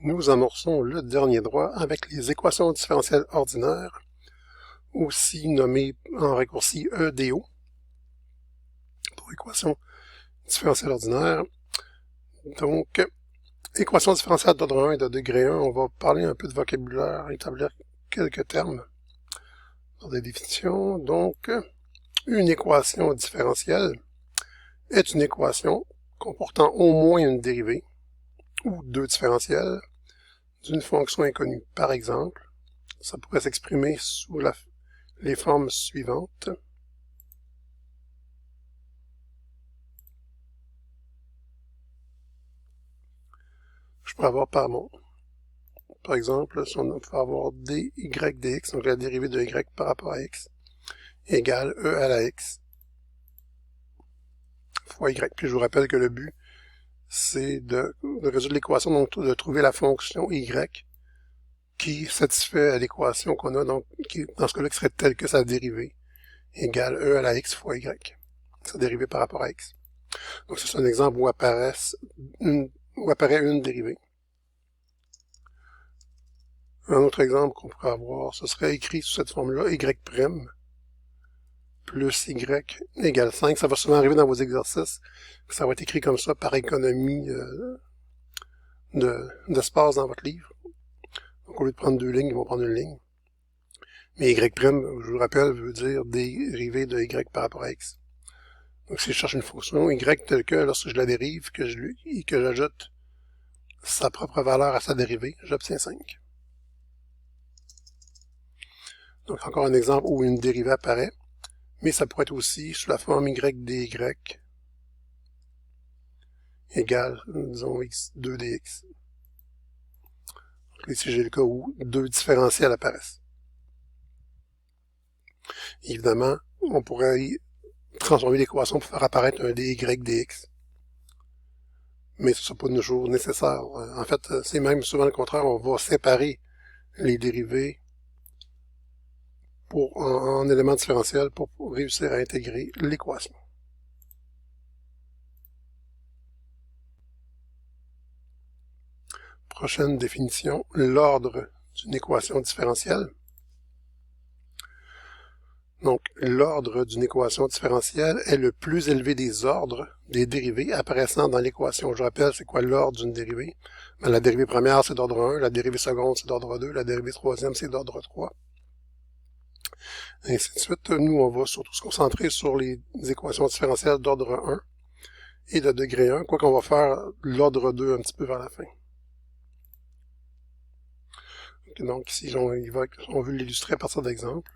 Nous amorçons le dernier droit avec les équations différentielles ordinaires, aussi nommées en raccourci EDO, pour équation différentielle ordinaire. Donc, équation différentielle d'ordre 1 et de degré 1, on va parler un peu de vocabulaire, établir quelques termes dans des définitions. Donc, une équation différentielle est une équation comportant au moins une dérivée, ou deux différentiels, d'une fonction inconnue. Par exemple, ça pourrait s'exprimer sous les formes suivantes. Je pourrais avoir par exemple, si on peut avoir dy dx, donc la dérivée de y par rapport à x, égale e à la x fois y. Puis je vous rappelle que le but, c'est de résoudre l'équation, donc de trouver la fonction y qui satisfait à l'équation qu'on a, donc qui, dans ce cas-là, qui serait telle que sa dérivée égale e à la x fois y, sa dérivée par rapport à x. Donc c'est un exemple où apparaît une dérivée. Un autre exemple qu'on pourrait avoir, ce serait écrit sous cette forme-là, y' plus y égale 5. Ça va souvent arriver dans vos exercices. Ça va être écrit comme ça par économie d'espace dans votre livre. Donc au lieu de prendre deux lignes, ils vont prendre une ligne. Mais y', je vous rappelle, veut dire dérivée de y par rapport à x. Donc si je cherche une fonction y telle que lorsque je la dérive, que j'ajoute sa propre valeur à sa dérivée, j'obtiens 5. Donc encore un exemple où une dérivée apparaît, mais ça pourrait être aussi sous la forme y dy égale, disons, x2 dx. Donc ici j'ai le cas où deux différentiels apparaissent. Évidemment, on pourrait transformer l'équation pour faire apparaître un dy dx. Mais ce n'est pas toujours nécessaire. En fait, c'est même souvent le contraire, on va séparer les dérivés en éléments différentiels pour réussir à intégrer l'équation. Prochaine définition, l'ordre d'une équation différentielle. Donc, l'ordre d'une équation différentielle est le plus élevé des ordres des dérivées apparaissant dans l'équation. Je rappelle, c'est quoi l'ordre d'une dérivée? Ben, la dérivée première, c'est d'ordre 1, la dérivée seconde, c'est d'ordre 2, la dérivée troisième, c'est d'ordre 3. Et ainsi de suite. Nous, on va surtout se concentrer sur les équations différentielles d'ordre 1 et de degré 1, quoi qu'on va faire l'ordre 2 un petit peu vers la fin. Donc ici, on veut l'illustrer à partir d'exemples.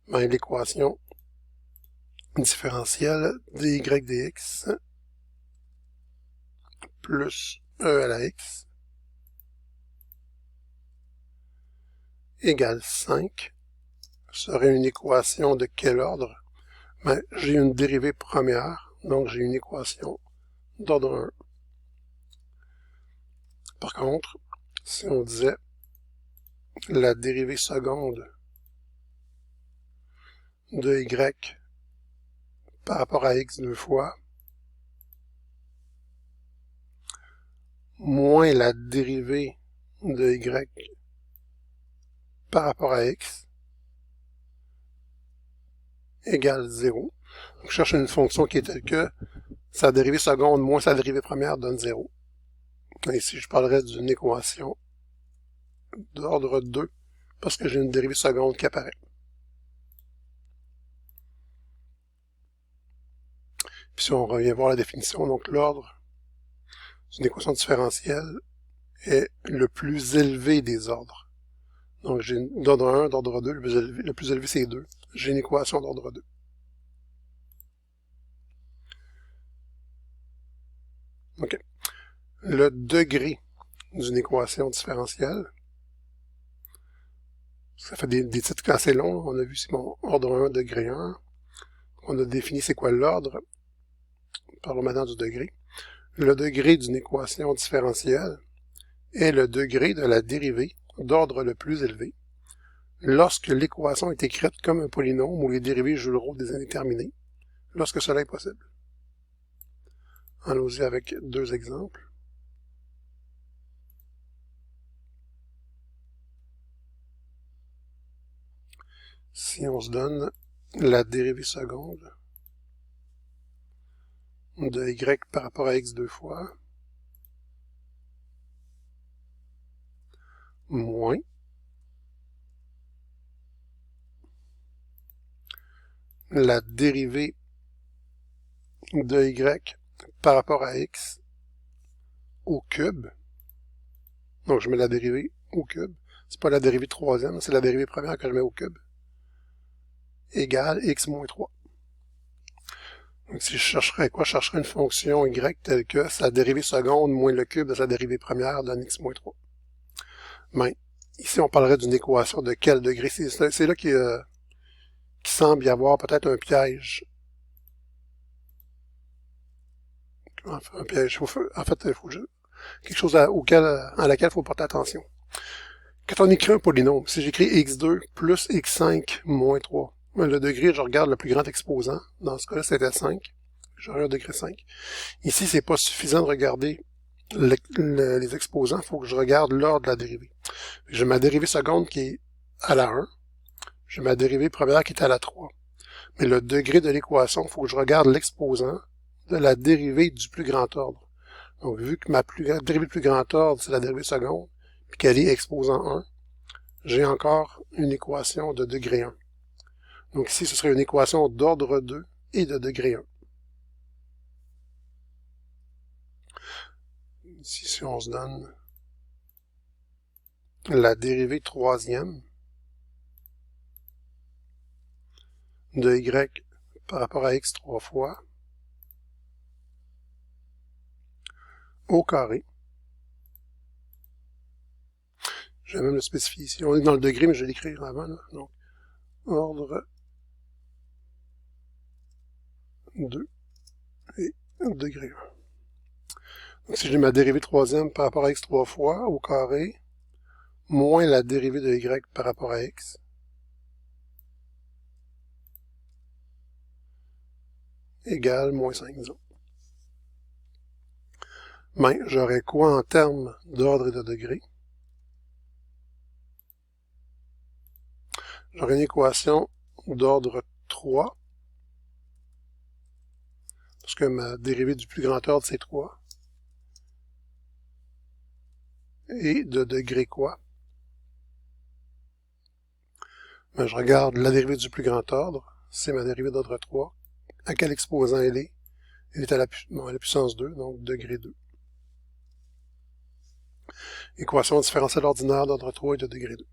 Ben, l'équation différentielle dy dx plus e à la x égale 5 serait une équation de quel ordre? Ben, j'ai une dérivée première, donc j'ai une équation d'ordre 1. Par contre, si on disait la dérivée seconde de y par rapport à x deux fois, moins la dérivée de y par rapport à x, égale 0. Donc, je cherche une fonction qui est telle que sa dérivée seconde moins sa dérivée première donne 0. Et ici, je parlerai d'une équation d'ordre 2, parce que j'ai une dérivée seconde qui apparaît. Puis si on revient voir la définition, donc l'ordre d'une équation différentielle est le plus élevé des ordres. Donc j'ai d'ordre 1, d'ordre 2, le plus élevé c'est 2. J'ai une équation d'ordre 2. OK. Le degré d'une équation différentielle, ça fait des titres assez longs. On a vu c'est mon ordre 1, degré 1. On a défini c'est quoi l'ordre. Parlons maintenant du degré. Le degré d'une équation différentielle est le degré de la dérivée d'ordre le plus élevé lorsque l'équation est écrite comme un polynôme où les dérivées jouent le rôle des indéterminés, lorsque cela est possible. Allons-y avec deux exemples. Si on se donne la dérivée seconde de y par rapport à x deux fois, moins la dérivée de y par rapport à x au cube. Donc je mets la dérivée au cube. C'est pas la dérivée troisième, c'est la dérivée première que je mets au cube. Égale x moins 3. Donc si je chercherais quoi? Je chercherais une fonction y telle que sa dérivée seconde moins le cube de sa dérivée première donne x moins 3. Mais ici, on parlerait d'une équation de quel degré? C'est là qu'il semble y avoir peut-être un piège. Un piège. En fait, il faut quelque chose à laquelle il faut porter attention. Quand on écrit un polynôme, si j'écris x2 plus x5 moins 3, le degré, je regarde le plus grand exposant. Dans ce cas-là, c'était 5. J'aurai un degré 5. Ici, c'est pas suffisant de regarder les exposants. Il faut que je regarde l'ordre de la dérivée. J'ai ma dérivée seconde qui est à la 1. J'ai ma dérivée première qui est à la 3. Mais le degré de l'équation, il faut que je regarde l'exposant de la dérivée du plus grand ordre. Donc, vu que ma dérivée du plus grand ordre, c'est la dérivée seconde, puis qu'elle est exposant 1, j'ai encore une équation de degré 1. Donc ici, ce serait une équation d'ordre 2 et de degré 1. Ici, si on se donne la dérivée troisième de y par rapport à x 3 fois au carré. Je vais même le spécifier ici. On est dans le degré, mais je vais l'écrire avant. Là. Donc, ordre 2 et degré 1. Donc, si j'ai ma dérivée troisième par rapport à x 3 fois au carré, moins la dérivée de y par rapport à x, égale moins 5, disons. Ben, j'aurais quoi en termes d'ordre et de degré? J'aurais une équation d'ordre 3, parce que ma dérivée du plus grand ordre, c'est 3. Et de degré quoi? Ben, je regarde la dérivée du plus grand ordre, c'est ma dérivée d'ordre 3. À quel exposant elle est? Elle est à la puissance 2, donc degré 2. Équation différentielle ordinaire d'ordre 3 et de degré 2.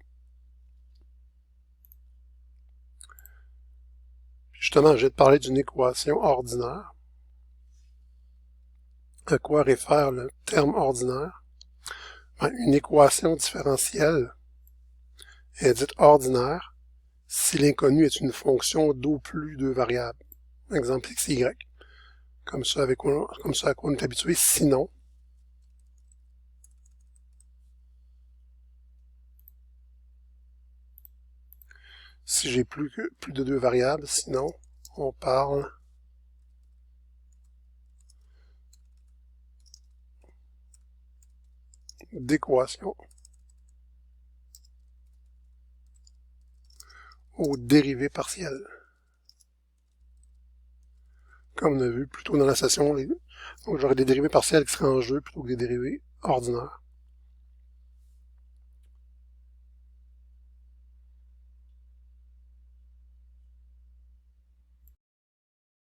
Justement, je vais te parler d'une équation ordinaire. À quoi réfère le terme ordinaire? Ben, une équation différentielle est dite ordinaire si l'inconnu est une fonction d'au plus deux variables. Exemple x, y. Comme ça à quoi on est habitué. Sinon, si j'ai plus de deux variables, sinon, on parle d'équation aux dérivées partielles. Comme on a vu plus tôt dans la session, donc j'aurais des dérivées partielles qui seraient en jeu plutôt que des dérivées ordinaires.